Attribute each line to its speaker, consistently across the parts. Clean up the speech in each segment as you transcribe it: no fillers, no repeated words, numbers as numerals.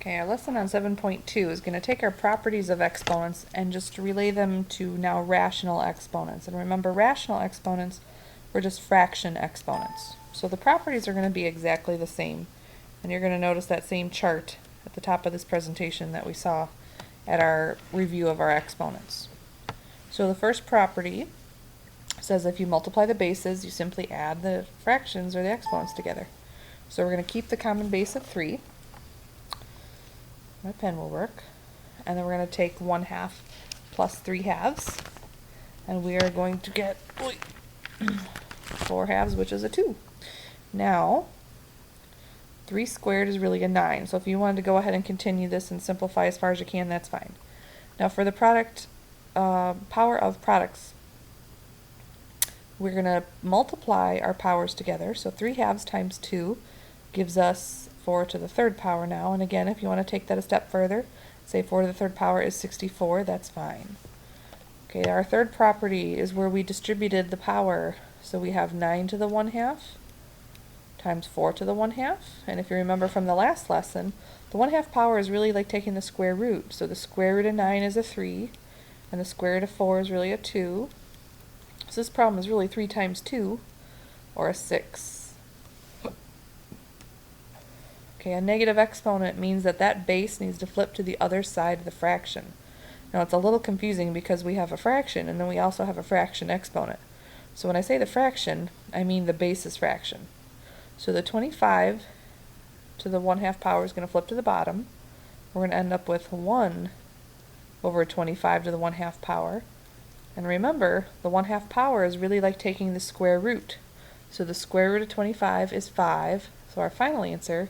Speaker 1: Okay, our lesson on 7.2 is going to take our properties of exponents and just relay them to now rational exponents. And remember, rational exponents were just fraction exponents. So the properties are going to be exactly the same. And you're going to notice that same chart at the top of this presentation that we saw at our review of our exponents. So the first property says if you multiply the bases, you simply add the fractions or the exponents together. So we're going to keep the common base of 3. My pen will work. And then we're going to take 1/2 plus 3/2. And we are going to get 4/2, which is a 2. Now, 3 squared is really a 9. So if you wanted to go ahead and continue this and simplify as far as you can, that's fine. Now for the product, power of products, we're going to multiply our powers together. So 3/2 times 2 gives us 4 to the 3rd power now. And again, if you want to take that a step further, say 4 to the 3rd power is 64, that's fine. Okay, our third property is where we distributed the power. So we have 9 to the 1/2 times 4 to the 1/2. And if you remember from the last lesson, the 1/2 power is really like taking the square root. So the square root of 9 is a 3, and the square root of 4 is really a 2. So this problem is really 3 times 2, or a 6. Okay, a negative exponent means that that base needs to flip to the other side of the fraction. Now it's a little confusing because we have a fraction and then we also have a fraction exponent. So when I say the fraction, I mean the basis fraction. So the 25 to the 1/2 power is going to flip to the bottom. We're going to end up with 1 over 25 to the 1/2 power. And remember, the 1/2 power is really like taking the square root. So the square root of 25 is 5. So our final answer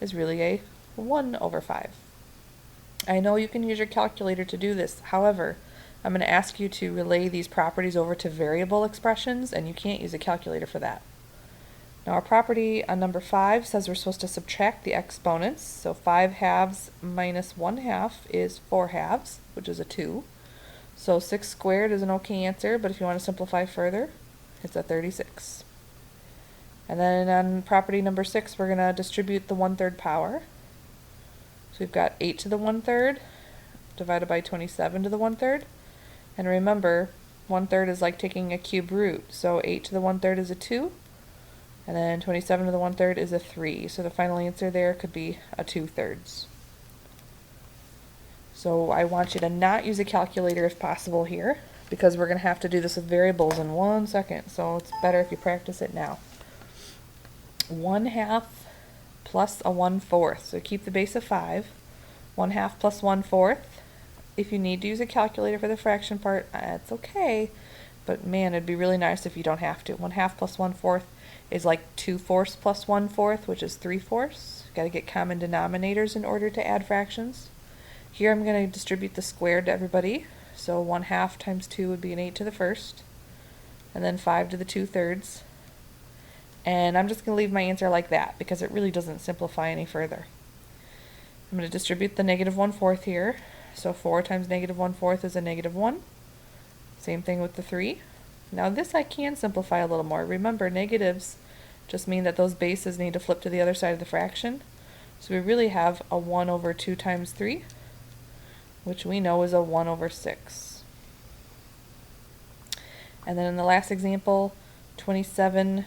Speaker 1: is really a 1 over 5. I know you can use your calculator to do this. However, I'm going to ask you to relay these properties over to variable expressions, and you can't use a calculator for that. Now our property on number 5 says we're supposed to subtract the exponents. So 5/2 minus 1/2 is 4/2, which is a 2. So 6 squared is an okay answer, but if you want to simplify further, it's a 36. And then on property number 6, we're going to distribute the 1/3 power. So we've got 8 to the 1/3 divided by 27 to the 1/3. And remember, 1/3 is like taking a cube root. So 8 to the 1/3 is a 2. And then 27 to the 1/3 is a 3. So the final answer there could be a 2/3. So I want you to not use a calculator if possible here, because we're going to have to do this with variables in 1 second. So it's better if you practice it now. 1/2 plus a 1/4. So keep the base of 5. 1/2 plus 1/4. If you need to use a calculator for the fraction part, it's okay. But man, it'd be really nice if you don't have to. 1/2 plus 1/4 is like 2/4 plus 1/4, which is 3/4. Got to get common denominators in order to add fractions. Here I'm going to distribute the squared to everybody. So 1/2 times 2 would be an 8 to the 1st. And then 5 to the 2/3. And I'm just going to leave my answer like that because it really doesn't simplify any further. I'm going to distribute the negative 1/4 here. So 4 times negative 1/4 is a negative 1. Same thing with the 3. Now this I can simplify a little more. Remember, negatives just mean that those bases need to flip to the other side of the fraction. So we really have a 1 over 2 times 3, which we know is a 1 over 6. And then in the last example, 27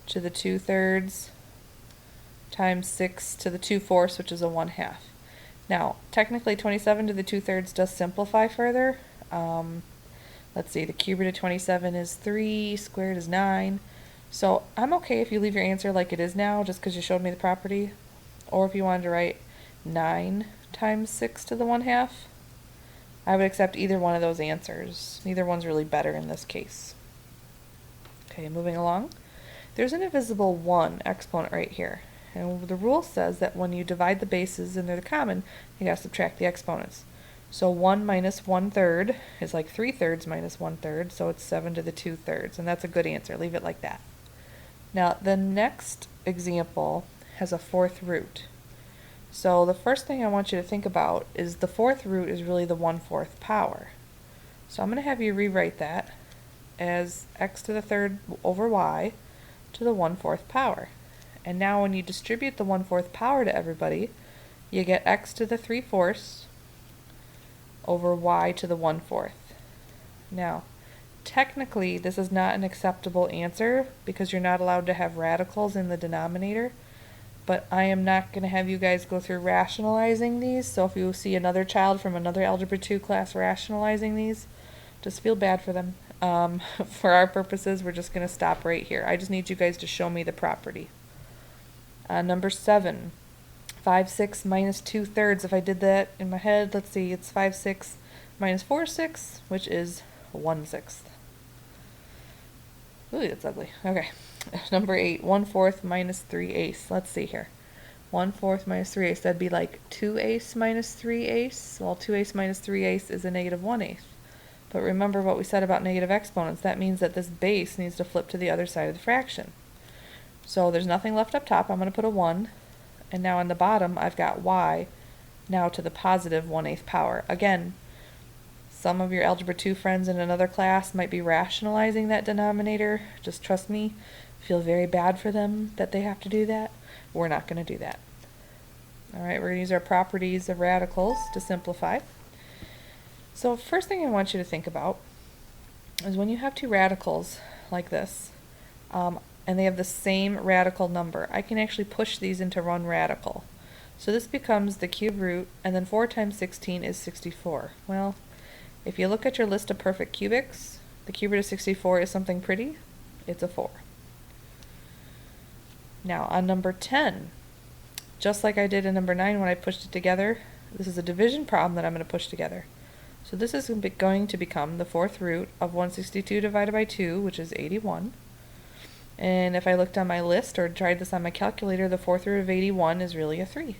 Speaker 1: to the 2/3 times 6 to the 2/4, which is a 1/2. Now, technically 27 to the 2/3 does simplify further. Let's see, the cube root of 27 is 3, squared is 9. So I'm okay if you leave your answer like it is now, just because you showed me the property. Or if you wanted to write 9 times 6 to the 1/2, I would accept either one of those answers. Neither one's really better in this case. Okay, moving along. There's an invisible 1 exponent right here. And the rule says that when you divide the bases and they're common, you gotta subtract the exponents. So 1 minus 1/3 is like 3/3 minus 1/3, so it's 7 to the 2/3, and that's a good answer. Leave it like that. Now the next example has a 4th root. So the first thing I want you to think about is the 4th root is really the 1/4 power. So I'm going to have you rewrite that as x to the 3rd over y to the 1/4 power. And now when you distribute the 1/4 power to everybody, you get x to the 3/4 over y to the 1/4. Now, technically, this is not an acceptable answer because you're not allowed to have radicals in the denominator, but I am not going to have you guys go through rationalizing these, so if you see another child from another Algebra 2 class rationalizing these, just feel bad for them. For our purposes, we're just going to stop right here. I just need you guys to show me the property. Number 7, 5/6 minus 2/3. If I did that in my head, let's see, it's 5/6 minus 4/6, which is 1/6. Ooh, that's ugly. Okay. Number 8, 1/4 minus 3/8. Let's see here. 1/4 minus 3/8. That'd be like 2/8 minus 3/8. Well, 2/8 minus 3/8 is a negative 1/8. But remember what we said about negative exponents. That means that this base needs to flip to the other side of the fraction. So there's nothing left up top. I'm going to put a 1. And now on the bottom, I've got y now to the positive 1/8 power. Again, some of your Algebra 2 friends in another class might be rationalizing that denominator. Just trust me, feel very bad for them that they have to do that. We're not going to do that. Alright, we're going to use our properties of radicals to simplify. So first thing I want you to think about is when you have two radicals like this, and they have the same radical number, I can actually push these into one radical. So this becomes the cube root, and then 4 times 16 is 64. Well, if you look at your list of perfect cubics, the cube root of 64 is something pretty. It's a 4. Now on number 10, just like I did in number 9 when I pushed it together, this is a division problem that I'm going to push together. So this is going to become the 4th root of 162 divided by 2, which is 81. And if I looked on my list or tried this on my calculator, the 4th root of 81 is really a 3.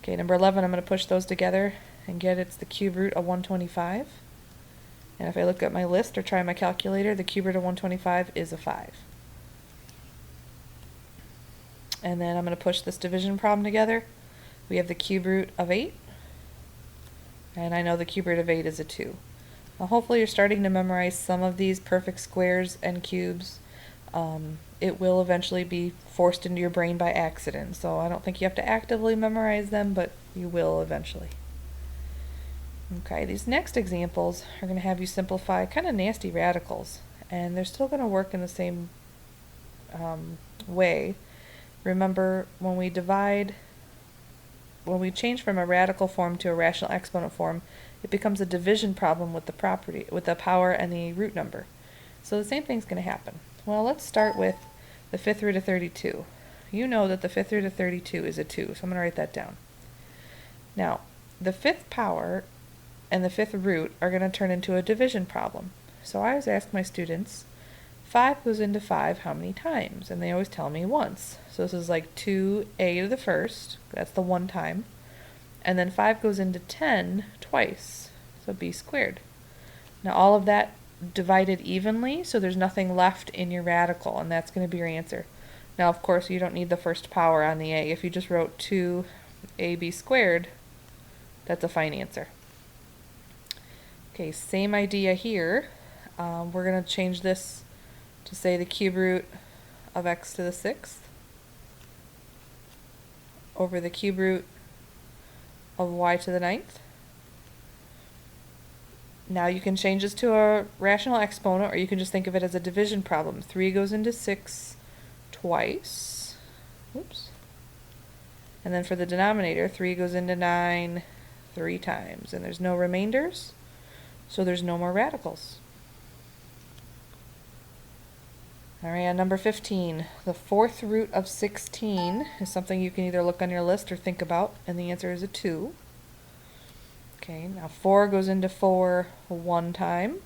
Speaker 1: Okay, number 11, I'm going to push those together and get it's the cube root of 125. And if I look at my list or try my calculator, the cube root of 125 is a 5. And then I'm going to push this division problem together. We have the cube root of 8. And I know the cube root of 8 is a 2. Now hopefully you're starting to memorize some of these perfect squares and cubes. It will eventually be forced into your brain by accident, so I don't think you have to actively memorize them, but you will eventually. Okay, these next examples are going to have you simplify kind of nasty radicals, and they're still going to work in the same way. Remember, when we change from a radical form to a rational exponent form, it becomes a division problem with the power and the root number. So the same thing's going to happen. Well, let's start with the 5th root of 32. You know that the 5th root of 32 is a 2, so I'm going to write that down. Now, the 5th power and the 5th root are going to turn into a division problem. So I always ask my students, 5 goes into 5 how many times? And they always tell me once. So this is like 2a to the 1st, that's the 1 time. And then 5 goes into 10 twice, so b squared. Now all of that divided evenly, so there's nothing left in your radical, and that's going to be your answer. Now of course you don't need the first power on the a. If you just wrote 2ab squared, that's a fine answer. Okay, same idea here. We're going to change this to say the cube root of x to the 6th over the cube root of y to the 9th. Now you can change this to a rational exponent, or you can just think of it as a division problem. 3 goes into 6 twice. Oops. And then for the denominator, 3 goes into 9 3 times. And there's no remainders, so there's no more radicals. Alright, on number 15, the 4th root of 16 is something you can either look on your list or think about, and the answer is a 2. Okay, now 4 goes into 4 1 time.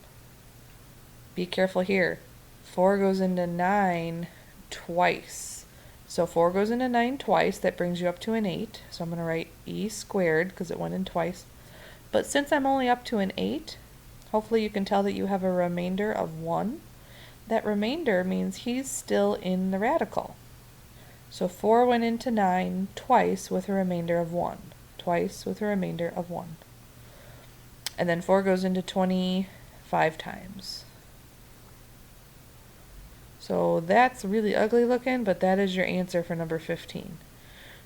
Speaker 1: Be careful here. 4 goes into 9 twice. So 4 goes into 9 twice, that brings you up to an 8. So I'm going to write e squared because it went in twice. But since I'm only up to an 8, hopefully you can tell that you have a remainder of 1. That remainder means he's still in the radical. So 4 went into 9 twice with a remainder of 1. Twice with a remainder of 1. And then 4 goes into 25 times. So that's really ugly looking, but that is your answer for number 15.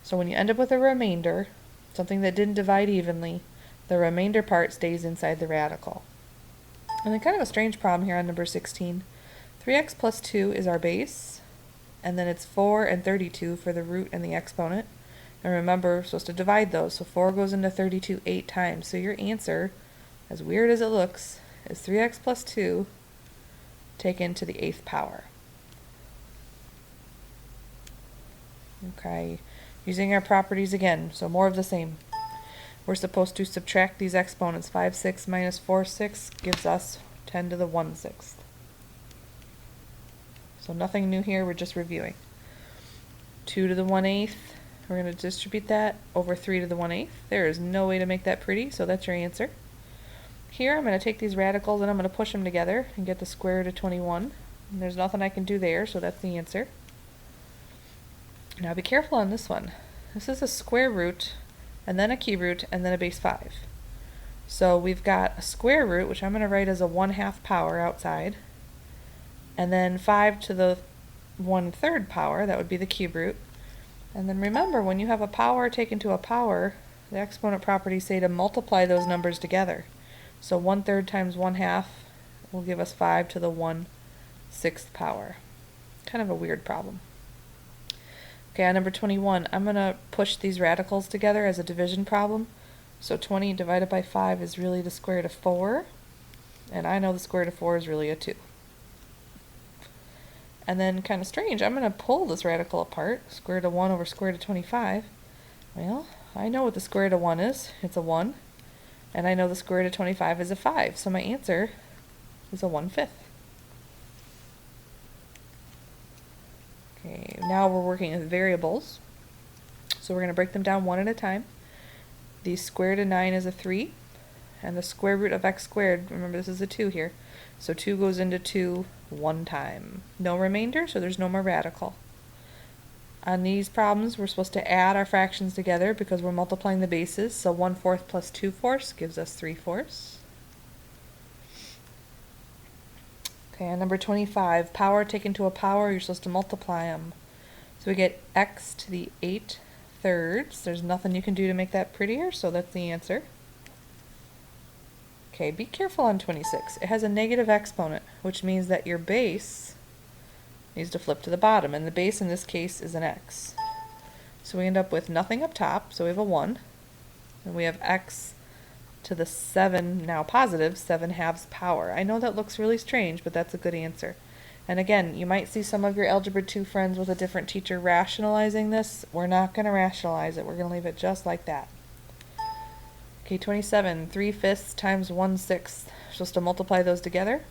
Speaker 1: So when you end up with a remainder, something that didn't divide evenly, the remainder part stays inside the radical. And then kind of a strange problem here on number 16. 3x plus 2 is our base, and then it's 4 and 32 for the root and the exponent. And remember, we're supposed to divide those, so 4 goes into 32 8 times. So your answer, as weird as it looks, is 3x plus 2 taken to the 8th power. Okay, using our properties again, so more of the same. We're supposed to subtract these exponents. 5 6 minus 4 6 gives us 10 to the 1/6. So nothing new here, we're just reviewing. 2 to the 1/8, we're going to distribute that over 3 to the 1/8. There is no way to make that pretty, so that's your answer. Here I'm going to take these radicals and I'm going to push them together and get the square root of 21. And there's nothing I can do there, so that's the answer. Now be careful on this one. This is a square root, and then a cube root, and then a base 5. So we've got a square root, which I'm going to write as a 1/2 power outside, and then 5 to the 1/3 power, that would be the cube root. And then remember, when you have a power taken to a power, the exponent properties say to multiply those numbers together. So 1/3 times 1/2 will give us 5 to the 1/6 power. Kind of a weird problem. Okay, on number 21, I'm going to push these radicals together as a division problem. So 20 divided by 5 is really the square root of 4. And I know the square root of 4 is really a 2. And then, kind of strange, I'm going to pull this radical apart. Square root of 1 over square root of 25. Well, I know what the square root of 1 is. It's a 1. And I know the square root of 25 is a 5. So my answer is a 1/5. Okay, now we're working with variables. So we're going to break them down one at a time. The square root of 9 is a 3. And the square root of x squared, remember this is a 2 here. So 2 goes into 2 one time. No remainder, so there's no more radical. On these problems, we're supposed to add our fractions together because we're multiplying the bases. So 1/4 plus 2/4 gives us 3/4. Okay, on number 25, power taken to a power, you're supposed to multiply them. So we get x to the 8/3. There's nothing you can do to make that prettier, so that's the answer. Okay, be careful on 26. It has a negative exponent, which means that your base needs to flip to the bottom, and the base in this case is an x. So we end up with nothing up top, so we have a 1, and we have x to the 7, now positive, 7/2 power. I know that looks really strange, but that's a good answer. And again, you might see some of your Algebra 2 friends with a different teacher rationalizing this. We're not going to rationalize it. We're going to leave it just like that. Okay, 27, 3/5 times 1/6. Supposed to multiply those together.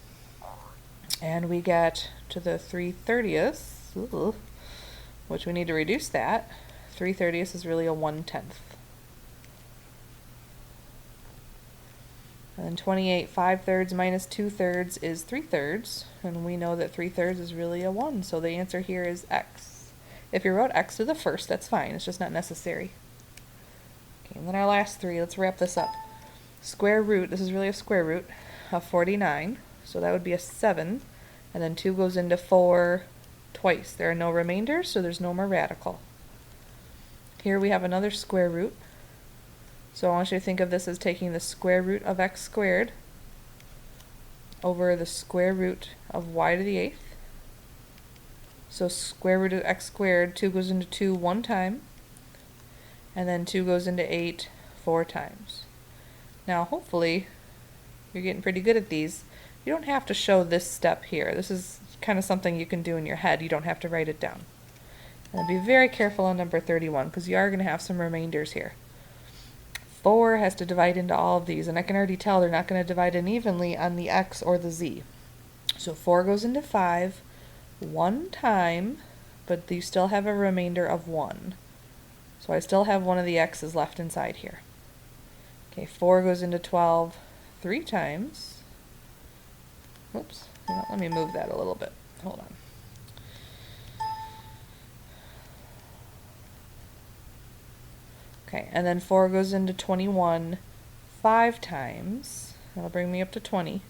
Speaker 1: And we get to the 3/30ths, which we need to reduce that. 3/30ths is really a 1/10. And then 28, 5/3 minus 2/3 is 3/3, and we know that 3/3 is really a 1, so the answer here is x. If you wrote x to the first, that's fine, it's just not necessary. Okay, and then our last three, let's wrap this up. Square root, this is really a square root of 49, so that would be a 7, and then 2 goes into 4 twice. There are no remainders, so there's no more radical. Here we have another square root. So I want you to think of this as taking the square root of x squared over the square root of y to the 8th. So square root of x squared, 2 goes into 2 one time, and then 2 goes into 8 4 times. Now hopefully you're getting pretty good at these. You don't have to show this step here. This is kind of something you can do in your head. You don't have to write it down. And be very careful on number 31 because you are going to have some remainders here. 4 has to divide into all of these, and I can already tell they're not going to divide in evenly on the x or the z. So 4 goes into 5 one time, but you still have a remainder of 1. So I still have one of the x's left inside here. Okay, 4 goes into 12 3 times. Oops, let me move that a little bit. Hold on. Okay, and then 4 goes into 21 5 times. That'll bring me up to 20,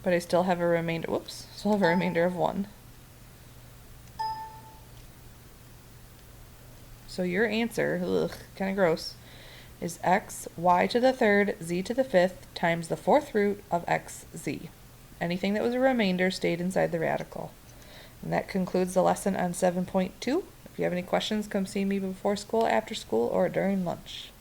Speaker 1: but I still have a remainder, whoops, still have a remainder of 1. So your answer, kind of gross, is x y to the third z to the fifth times the fourth root of xz. Anything that was a remainder stayed inside the radical. And that concludes the lesson on 7.2. If you have any questions, come see me before school, after school, or during lunch.